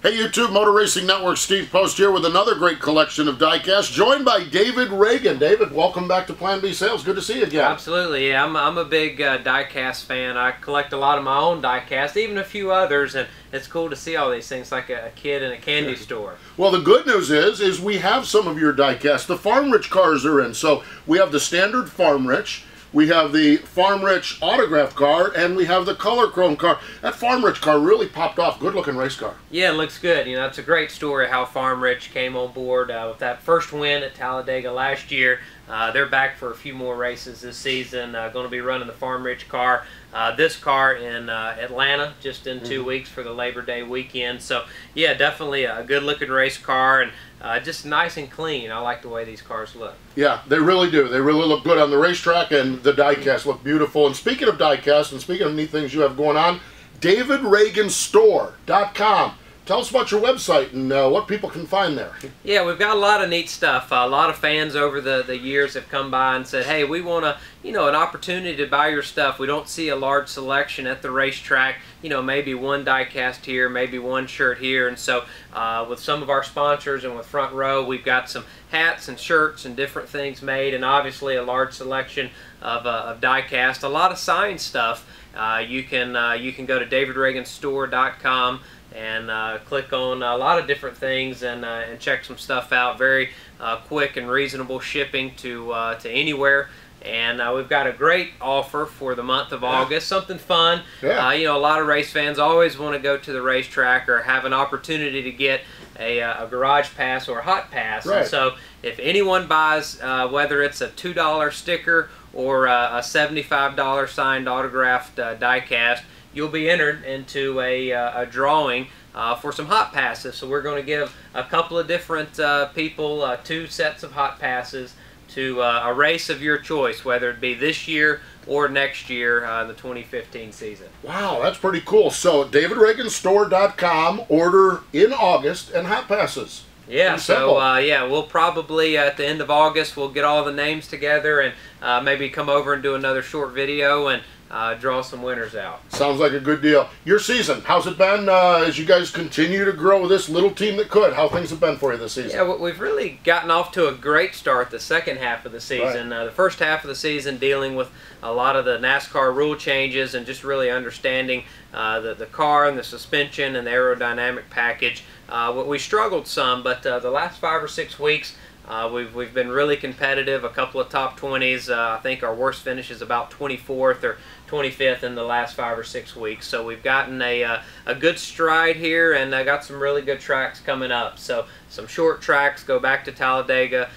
Hey YouTube, Motor Racing Network, Steve Post here with another great collection of diecast, joined by David Ragan. David, welcome back to Plan B Sales. Good to see you again. Absolutely, yeah. I'm a big diecast fan. I collect a lot of my own diecast, even a few others, and it's cool to see all these things like a kid in a candy store. Well, the good news is we have some of your diecast. The Farm Rich cars are in. So we have the standard Farm Rich, we have the Farm Rich autograph car, and we have the color chrome car. That Farm Rich car really popped off. Good looking race car. Yeah, it looks good. You know, it's a great story how Farm Rich came on board with that first win at Talladega last year. They're back for a few more races this season. Going to be running the Farm Rich car. This car in Atlanta just in 2 weeks for the Labor Day weekend. So yeah, definitely a good looking race car, and just nice and clean. I like the way these cars look. Yeah, they really do. They really look good on the racetrack, and the diecast look beautiful. And speaking of diecast and speaking of neat things you have going on, DavidRaganStore.com. Tell us about your website and what people can find there. Yeah, we've got a lot of neat stuff. A lot of fans over the years have come by and said, hey, we want an opportunity to buy your stuff. We don't see a large selection at the racetrack. You know, maybe one diecast here, maybe one shirt here. And so with some of our sponsors and with Front Row, we've got some hats and shirts and different things made, and obviously a large selection of diecast. A lot of signed stuff. You can go to DavidRaganStore.com and click on a lot of different things and check some stuff out. Very quick and reasonable shipping to anywhere. And we've got a great offer for the month of August, something fun. Yeah. You know, a lot of race fans always want to go to the racetrack or have an opportunity to get a garage pass or a hot pass. Right. And so if anyone buys, whether it's a $2 sticker or a $75 signed autographed diecast, you'll be entered into a drawing for some hot passes. So we're going to give a couple of different people 2 sets of hot passes to a race of your choice, whether it be this year or next year, the 2015 season. Wow, that's pretty cool. So DavidRaganStore.com, order in August, and hot passes. Yeah, so yeah, we'll probably at the end of August we'll get all the names together and maybe come over and do another short video and draw some winners out. Sounds like a good deal. Your season, how's it been as you guys continue to grow this little team that could? How things have been for you this season? Yeah, we've really gotten off to a great start the second half of the season. Right. The first half of the season dealing with a lot of the NASCAR rule changes and just really understanding the car and the suspension and the aerodynamic package. We struggled some, but the last 5 or 6 weeks we've been really competitive. A couple of top 20s. I think our worst finish is about 24th or 25th in the last 5 or 6 weeks. So we've gotten a good stride here, and got some really good tracks coming up. So some short tracks, go back to Talladega,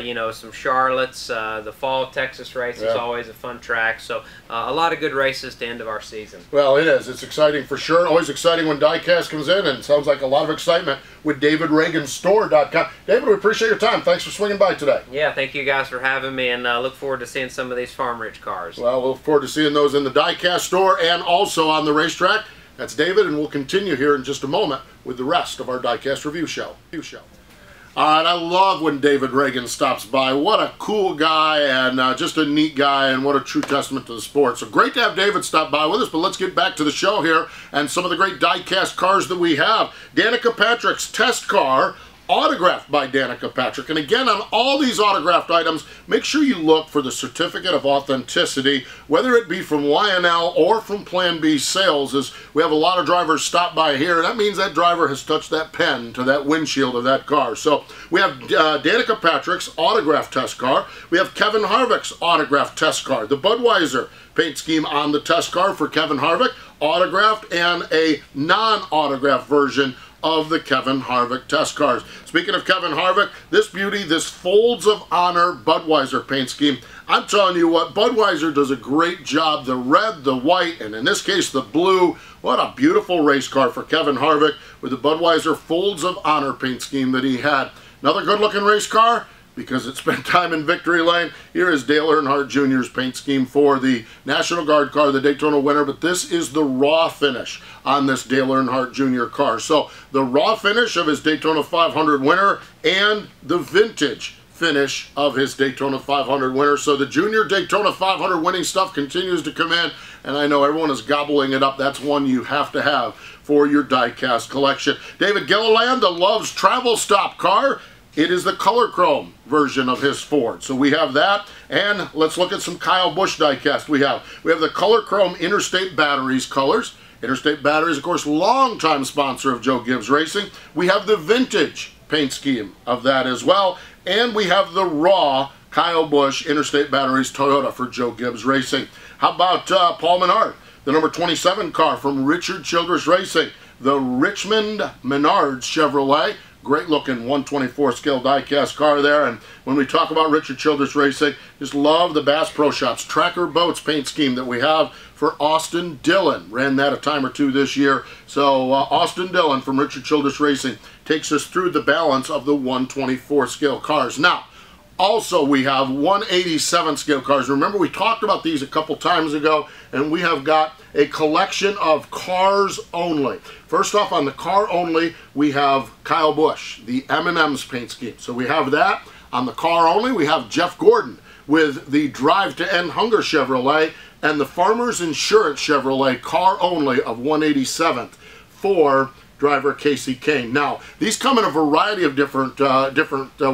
you know, some Charlottes, the fall Texas race is always a fun track. So a lot of good races to end of our season. Well, it is. It's exciting for sure. Always exciting when diecast comes in, and it sounds like a lot of excitement with DavidRaganStore.com. David, we appreciate your time. Thanks for swinging by today. Yeah, thank you guys for having me, and look forward to seeing some of these Farm Rich cars. Well, we'll look forward to seeing those in the diecast store and also on the racetrack. That's David, and we'll continue here in just a moment with the rest of our diecast review show. All right, I love when David Ragan stops by. What a cool guy, and just a neat guy, and what a true testament to the sport. So great to have David stop by with us, but let's get back to the show here and some of the great diecast cars that we have. Danica Patrick's test car, autographed by Danica Patrick. And again, on all these autographed items, make sure you look for the certificate of authenticity, whether it be from Lionel or from Plan B Sales, as we have a lot of drivers stop by here, and that means that driver has touched that pen to that windshield of that car. So we have Danica Patrick's autographed test car. We have Kevin Harvick's autographed test car. The Budweiser paint scheme on the test car for Kevin Harvick, autographed, and a non-autographed version of the Kevin Harvick test cars. Speaking of Kevin Harvick, this beauty, this Folds of Honor Budweiser paint scheme, I'm telling you what, Budweiser does a great job. The red, the white, and in this case the blue. What a beautiful race car for Kevin Harvick with the Budweiser Folds of Honor paint scheme that he had. Another good looking race car, because it spent time in victory lane. Here is Dale Earnhardt Jr.'s paint scheme for the National Guard car, the Daytona winner, but this is the raw finish on this Dale Earnhardt Jr. car. So the raw finish of his Daytona 500 winner and the vintage finish of his Daytona 500 winner. So the junior Daytona 500 winning stuff continues to come in, and I know everyone is gobbling it up. That's one you have to have for your diecast collection. David Gilliland, the Love's Travel Stop car. It is the color chrome version of his Ford. So we have that, and let's look at some Kyle Busch diecast. We have the color chrome Interstate Batteries colors. Interstate Batteries, of course, longtime sponsor of Joe Gibbs Racing. We have the vintage paint scheme of that as well, and we have the raw Kyle Busch Interstate Batteries Toyota for Joe Gibbs Racing. How about Paul Menard, the number 27 car from Richard Childress Racing, the Richmond Menards Chevrolet. Great looking 124 scale diecast car there. And when we talk about Richard Childress Racing, just love the Bass Pro Shops Tracker Boats paint scheme that we have for Austin Dillon. Ran that a time or two this year. So Austin Dillon from Richard Childress Racing takes us through the balance of the 124 scale cars. Now, also we have 187 scale cars. Remember, we talked about these a couple times ago, and we have got a collection of cars only. First off, on the car only, we have Kyle Busch, the M&M's paint scheme. So we have that. On the car only, we have Jeff Gordon with the Drive to End Hunger Chevrolet and the Farmers Insurance Chevrolet car only of 187th for driver Casey Kane. Now, these come in a variety of different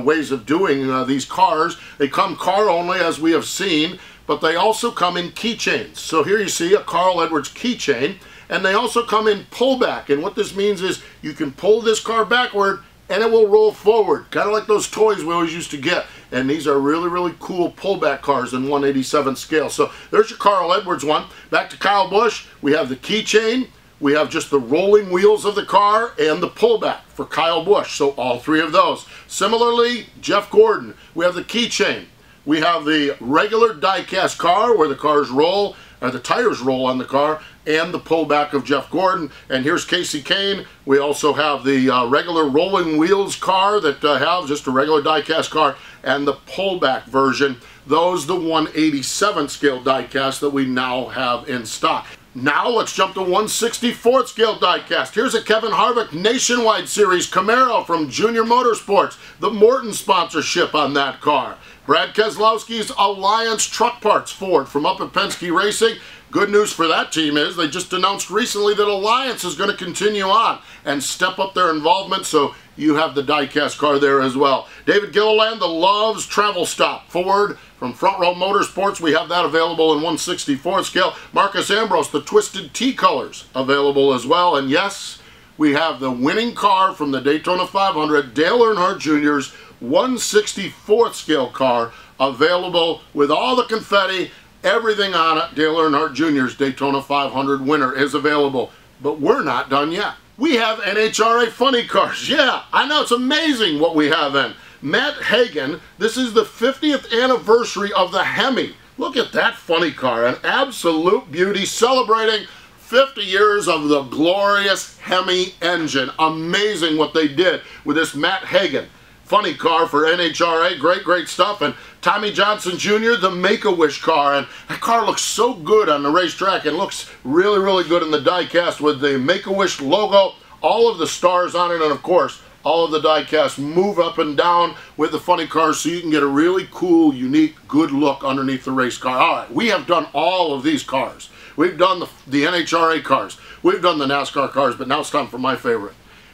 ways of doing these cars. They come car only, as we have seen, but they also come in keychains. So here you see a Carl Edwards keychain, and they also come in pullback. And what this means is you can pull this car backward and it will roll forward, kind of like those toys we always used to get. And these are really, really cool pullback cars in 187 scale. So there's your Carl Edwards one. Back to Kyle Busch, we have the keychain, we have just the rolling wheels of the car, and the pullback for Kyle Busch. So all three of those. Similarly, Jeff Gordon, we have the keychain. We have the regular diecast car where the cars roll, or the tires roll on the car, and the pullback of Jeff Gordon. And here's Casey Kane. We also have the regular rolling wheels car that have just a regular diecast car, and the pullback version. Those the 187 scale diecast that we now have in stock. Now let's jump to 164th scale diecast. Here's a Kevin Harvick Nationwide Series Camaro from Junior Motorsports. The Morton sponsorship on that car. Brad Keselowski's Alliance Truck Parts Ford from up at Penske Racing. Good news for that team is they just announced recently that Alliance is going to continue on and step up their involvement, so you have the diecast car there as well. David Gilliland, the Love's Travel Stop Ford from Front Row Motorsports. We have that available in 164th scale. Marcus Ambrose, the Twisted Tea colors, available as well. And yes, we have the winning car from the Daytona 500, Dale Earnhardt Jr.'s 164th scale car, available with all the confetti, everything on it. Dale Earnhardt Jr.'s Daytona 500 winner is available. But we're not done yet. We have NHRA funny cars. Yeah, I know, it's amazing what we have in. Matt Hagan, this is the 50th anniversary of the Hemi. Look at that funny car, an absolute beauty, celebrating 50 years of the glorious Hemi engine. Amazing what they did with this Matt Hagan funny car for NHRA. Great, great stuff. And Tommy Johnson Jr., the Make-A-Wish car. And that car looks so good on the racetrack and looks really, really good in the diecast with the Make-A-Wish logo, all of the stars on it, and of course, all of the diecast move up and down with the funny cars so you can get a really cool, unique, good look underneath the race car. All right, we have done all of these cars. We've done the NHRA cars. We've done the NASCAR cars, but now it's time for my favorite.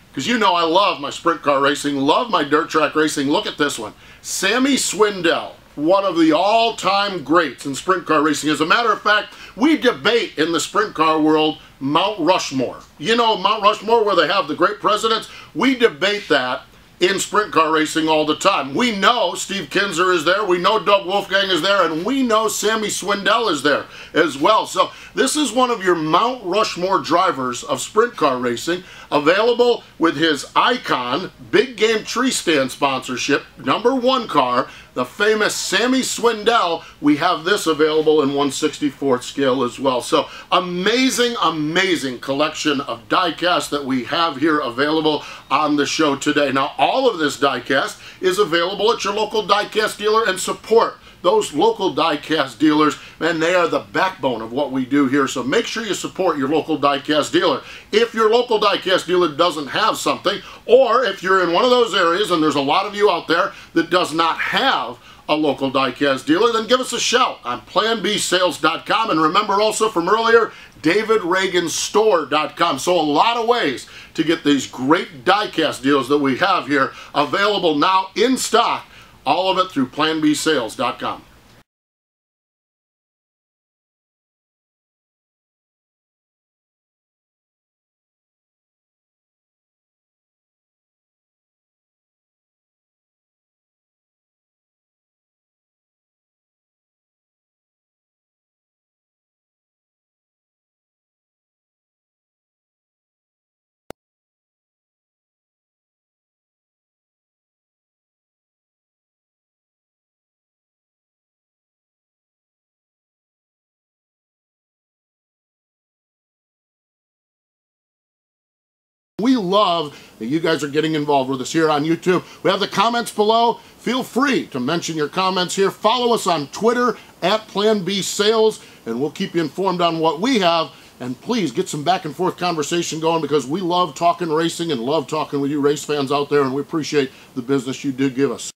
Because you know I love my sprint car racing, love my dirt track racing. Look at this one. Sammy Swindell, one of the all-time greats in sprint car racing. As a matter of fact, we debate in the sprint car world Mount Rushmore. You know Mount Rushmore where they have the great presidents? We debate that in sprint car racing all the time. We know Steve Kinzer is there, we know Doug Wolfgang is there, and we know Sammy Swindell is there as well. So this is one of your Mount Rushmore drivers of sprint car racing, available with his Icon Big Game Tree Stand sponsorship, #1 car, the famous Sammy Swindell. We have this available in 164th scale as well. So amazing, amazing collection of diecast that we have here available on the show today. Now all of this diecast is available at your local diecast dealer, and support those local diecast dealers, man, they are the backbone of what we do here. So make sure you support your local diecast dealer. If your local diecast dealer doesn't have something, or if you're in one of those areas, and there's a lot of you out there that does not have a local diecast dealer, then give us a shout on planbsales.com. And remember also from earlier, davidreaganstore.com. So a lot of ways to get these great diecast deals that we have here available now in stock. All of it through planbsales.com. We love that you guys are getting involved with us here on YouTube. We have the comments below. Feel free to mention your comments here. Follow us on Twitter at PlanBSales, and we'll keep you informed on what we have. And please get some back and forth conversation going, because we love talking racing and love talking with you race fans out there, and we appreciate the business you do give us.